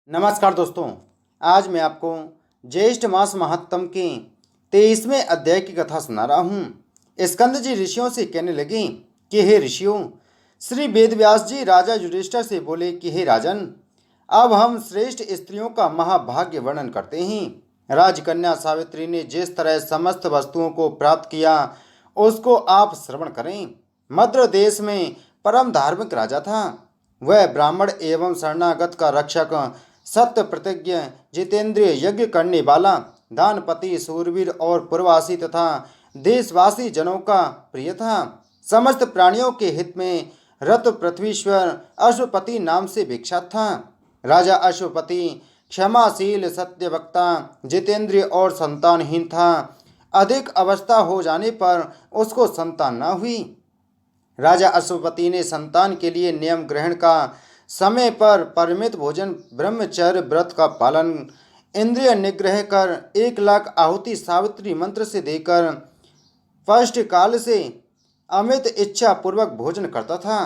नमस्कार दोस्तों। आज मैं आपको ज्येष्ठ मास महात्म के 23वें अध्याय की कथा सुना रहा हूँ। स्कंद जी ऋषियों से कहने लगे कि हे ऋषियों, श्री वेदव्यास जी राजा युधिष्ठिर से बोले कि हे राजन, अब हम श्रेष्ठ स्त्रियों का महाभाग्य वर्णन करते हैं। राजकन्या सावित्री ने जिस तरह समस्त वस्तुओं को प्राप्त किया उसको आप श्रवण करें। मद्र देश में परम धार्मिक राजा था। वह ब्राह्मण एवं शरणागत का रक्षक, सत्य प्रतिज्ञ, जितेंद्रिय, यज्ञ करने वाला, दानपति, सूरवीर और पुरवासी तथा देशवासी जनों का प्रिय था। समस्त प्राणियों के हित में रत पृथ्वीश्वर अश्वपति नाम से विख्यात था। राजा अश्वपति क्षमाशील, सत्यवक्ता, जितेंद्रिय और संतानहीन था। अधिक अवस्था हो जाने पर उसको संतान न हुई। राजा अश्वपति ने संतान के लिए नियम ग्रहण का, समय पर परिमित भोजन, ब्रह्मचर्य व्रत का पालन, इंद्रिय निग्रह कर 1,00,000 आहुति सावित्री मंत्र से देकर फर्स्ट काल से अमित इच्छा पूर्वक भोजन करता था।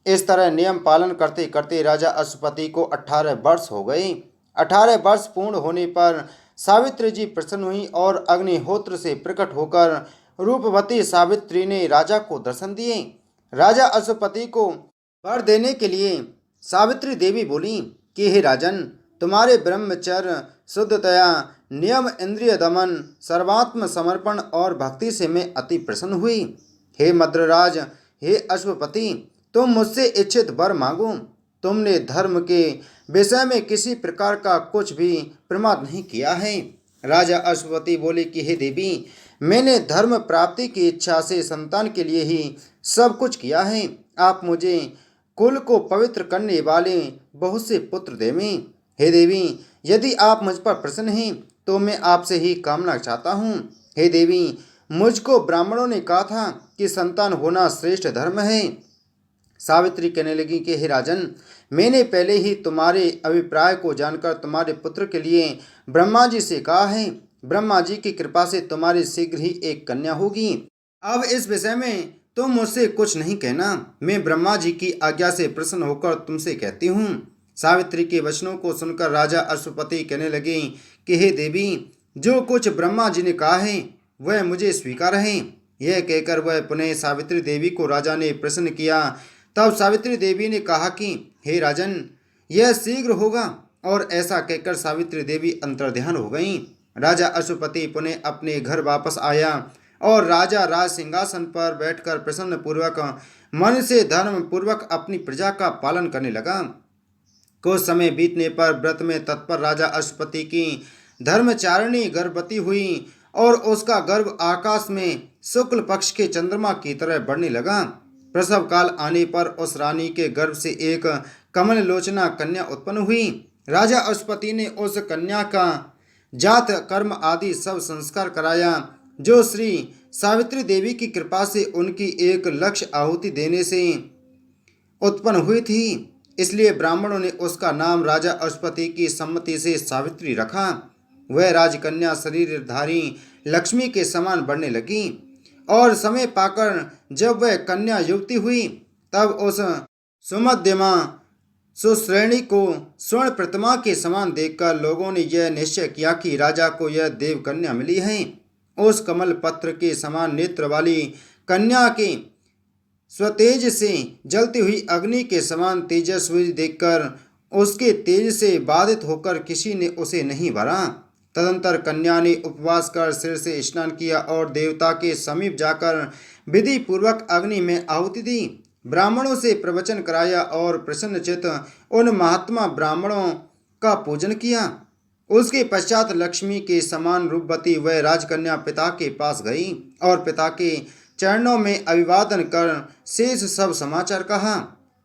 इस तरह नियम पालन करते करते राजा अश्वपति को 18 वर्ष हो गए। 18 वर्ष पूर्ण होने पर सावित्री जी प्रसन्न हुई और अग्निहोत्र से प्रकट होकर रूपवती सावित्री ने राजा को दर्शन दिए। राजा अश्वपति को वर देने के लिए सावित्री देवी बोली कि हे राजन, तुम्हारे ब्रह्मचर्य, शुद्धतया, नियम, इंद्रिय दमन, सर्वात्म समर्पण और भक्ति से मैं अति प्रसन्न हुई। हे मद्रराज, हे अश्वपति, तुम मुझसे इच्छित वर मांगो। तुमने धर्म के विषय में किसी प्रकार का कुछ भी प्रमाद नहीं किया है। राजा अश्वपति बोले कि हे देवी, मैंने धर्म प्राप्ति की इच्छा से संतान के लिए ही सब कुछ किया है। आप मुझे कुल को पवित्र करने वाले बहुत से पुत्र देवें। हे देवी, यदि आप मुझ पर प्रसन्न हैं तो मैं आपसे ही कामना चाहता हूँ। हे देवी, मुझको ब्राह्मणों ने कहा था कि संतान होना श्रेष्ठ धर्म है। सावित्री कहने लगी कि हे राजन, मैंने पहले ही तुम्हारे अभिप्राय को जानकर तुम्हारे पुत्र के लिए ब्रह्मा जी से कहा है। ब्रह्मा जी की कृपा से तुम्हारी शीघ्र ही एक कन्या होगी। अब इस विषय में तुम मुझसे कुछ नहीं कहना। मैं ब्रह्मा जी की आज्ञा से प्रसन्न होकर तुमसे कहती हूँ। सावित्री के वचनों को सुनकर राजा अश्वपति कहने लगे कि हे देवी, जो कुछ ब्रह्मा जी ने कहा है वह मुझे स्वीकार है। यह कहकर वह पुनः सावित्री देवी को राजा ने प्रसन्न किया। तब सावित्री देवी ने कहा कि हे राजन, यह शीघ्र होगा। और ऐसा कहकर सावित्री देवी अंतर्ध्यान हो गईं। राजा अश्वपति पुनः अपने घर वापस आया और राजा राज सिंहासन पर बैठकर प्रसन्न पूर्वक मन से धर्म पूर्वक अपनी प्रजा का पालन करने लगा। कुछ समय बीतने पर व्रत में तत्पर राजा अश्वपति की धर्मचारिणी गर्भवती हुई और उसका गर्भ आकाश में शुक्ल पक्ष के चंद्रमा की तरह बढ़ने लगा। प्रसव काल आने पर उस रानी के गर्भ से एक कमल लोचना कन्या उत्पन्न हुई। राजा अश्वपति ने उस कन्या का जात कर्म आदि सब संस्कार कराया, जो श्री सावित्री देवी की कृपा से उनकी 1,00,000 आहुति देने से उत्पन्न हुई थी। इसलिए ब्राह्मणों ने उसका नाम राजा अश्वपति की सम्मति से सावित्री रखा। वह राजकन्या शरीरधारी लक्ष्मी के समान बढ़ने लगी और समय पाकर जब वह कन्या युवती हुई तब उस सुमध्यमा सुश्रेणी को स्वर्ण प्रतिमा के समान देखकर लोगों ने यह निश्चय किया कि राजा को यह देव कन्या मिली है। उस कमल पत्र के समान नेत्र वाली कन्या के स्वतेज से जलती हुई अग्नि के समान तेजस्वी देखकर उसके तेज से बाधित होकर किसी ने उसे नहीं भरा। तदंतर कन्या ने उपवास कर सिर से स्नान किया और देवता के समीप जाकर विधि पूर्वक अग्नि में आहुति दी, ब्राह्मणों से प्रवचन कराया और प्रसन्नचित उन महात्मा ब्राह्मणों का पूजन किया। उसके पश्चात लक्ष्मी के समान रूपवती वह राजकन्या पिता के पास गई और पिता के चरणों में अभिवादन कर शेष सब समाचार कहा।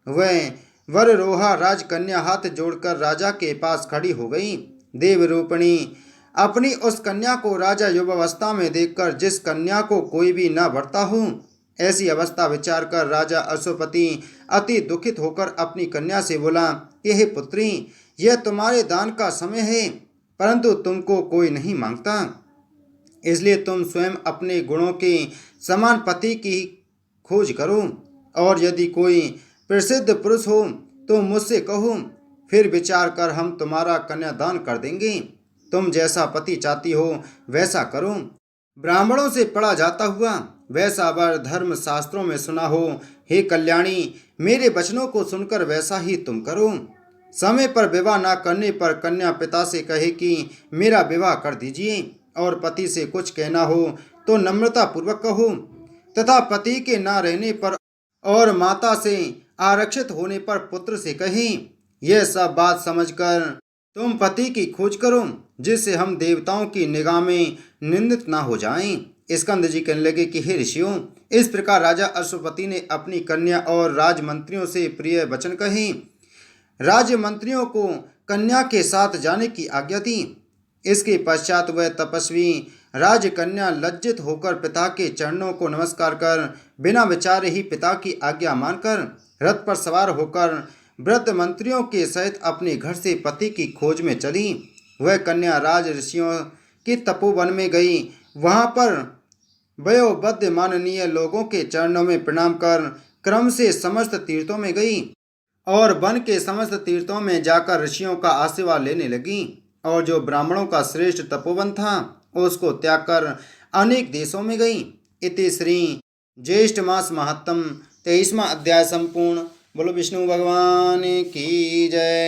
वह वररोहा राजकन्या हाथ जोड़कर राजा के पास खड़ी हो गई। देवरूपिणी अपनी उस कन्या को राजा युवावस्था में देखकर जिस कन्या को कोई भी न भरता हो, ऐसी अवस्था विचार कर राजा अश्वपति अति दुखित होकर अपनी कन्या से बोला कि हे पुत्री, यह तुम्हारे दान का समय है, परंतु तुमको कोई नहीं मांगता। इसलिए तुम स्वयं अपने गुणों के समान पति की खोज करो और यदि कोई प्रसिद्ध पुरुष हो तो मुझसे कहो फिर विचार कर हम तुम्हारा कन्यादान कर देंगे। तुम जैसा पति चाहती हो वैसा करो। ब्राह्मणों से पढ़ा जाता हुआ वैसा वर धर्म शास्त्रों में सुना हो। हे कल्याणी, मेरे वचनों को सुनकर वैसा ही तुम करो। समय पर विवाह न करने पर कन्या पिता से कहे कि मेरा विवाह कर दीजिए, और पति से कुछ कहना हो तो नम्रता पूर्वक कहो, तथा पति के न रहने पर और माता से आरक्षित होने पर पुत्र से कहें। यह सब बात समझकर तुम पति की खोज करो, जिससे हम देवताओं की निगाह में निंदित ना हो जाएं। स्कंद जी कहने लगे कि हे ऋषियों, इस प्रकार राजा अश्वपति ने अपनी कन्या और राजमंत्रियों से प्रिय वचन कहे। राज्य मंत्रियों को कन्या के साथ जाने की आज्ञा दी। इसके पश्चात वह तपस्वी राजकन्या लज्जित होकर पिता के चरणों को नमस्कार कर बिना विचारे ही पिता की आज्ञा मानकर रथ पर सवार होकर वृद्ध मंत्रियों के सहित अपने घर से पति की खोज में चली। वह कन्या राज ऋषियों के तपोवन में गई। वहां पर वयोवृद्ध माननीय लोगों के चरणों में प्रणाम कर क्रम से समस्त तीर्थों में गई, और वन के समस्त तीर्थों में जाकर ऋषियों का आशीर्वाद लेने लगी। और जो ब्राह्मणों का श्रेष्ठ तपोवन था उसको त्याग कर अनेक देशों में गई। इति श्री ज्येष्ठ मास महात्म 23वां अध्याय संपूर्ण। बोलो विष्णु भगवान की जय।